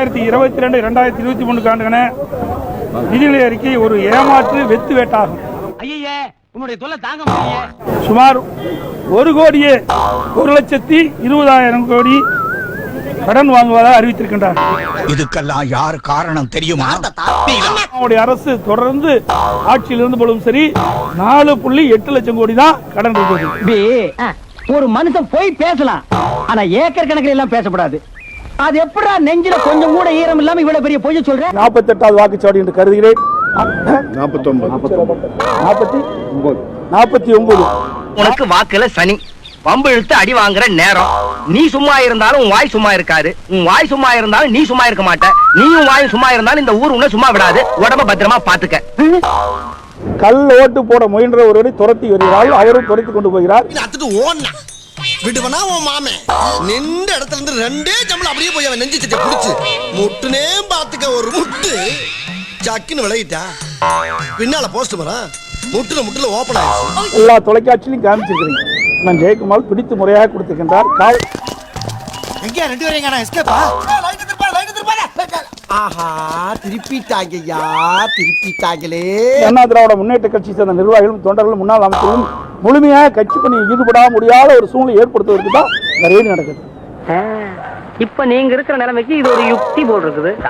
2022-2023 ஆண்டுக்கான நிதிநிலை அறிக்கை ஒரு ஏமாற்று வெத்து வேட்டாகும். சுமார் 1,01,20,000 கோடி கடன் வாங்குவதாக அறிவித்திருக்கின்றார். இதுக்கெல்லாம் யார் காரணம் தெரியுமா? அரசு தொடர்ந்து ஆட்சியில் இருந்த பொழுதும் சரி 4.8 லட்சம் கோடி தான் கடன் இருக்குது. ஒரு மனுஷன் போய் பேசலாம், ஆனா ஏக்கர் கணக்கில் எல்லாம் பேசக்கூடாது. அது எப்படா நெஞ்சில கொஞ்சம் கூட ஈரம் இல்லாம இவ்வளவு பெரிய பொய்ய சொல்ற? 48வது வாக்குச்சாவடி என்று கருதுகிறேன். 49 உனக்கு வாக்குல சனி பம்பு இழுத்து அடி வாங்குற நேரம். நீ சும்மா இருந்தாலும் உன் வாய் சும்மா இருக்காது, உன் வாய் சும்மா இருந்தாலும் நீ சும்மா இருக்க மாட்ட. நீயும் வாயும் சும்மா இருந்தாலும் இந்த ஊர் உன்னை சும்மா விடாது. உடம்ப பத்திரமா பாத்துக்க. கல் ஓட்டு போட முயன்ற ஒருவரை துரத்தி வருகிறார், அவரும் துரத்தி கொண்டு போகிறார். விடுவனா உன் மாமே நின்ற இடத்துல இருந்து 2 ஜம்பளம் அப்படியே போய் அவன் நெஞ்சு சட்டை பிடிச்சு முட்டுனே பாத்துக்க. ஒரு முட்டு சக்குன்னு விளையிட்டா பின்னால போஸ்ட் மரா முட்டுல ஓபன் ஆயிடுச்சு. எல்லா தொலைக்காட்சியிலும் காமிச்சிருக்கிறீங்க. நான் ஜெயக்குமார் பிடித்து முறையாக கொடுத்திருக்கின்றார். எங்கயா 2 பேரும் எங்கடா எஸ்கேப்பா? ஆஹா திருப்பிட்டாங்களே. அண்ணா திராவிட முன்னேற்ற கட்சி சேர்ந்த நிர்வாகிகளும் தொண்டர்களும் முன்னாள் அமைச்சர்களும் முழுமையாக கட்சி பணியில் ஈடுபட முடியாத ஒரு சூழ்நிலை ஏற்படுத்துவதற்கு தான் நிறைய நடக்குது. இப்ப நீங்க இருக்கிற நிலைமைக்கு இது ஒரு யுக்தி போல் இருக்குது.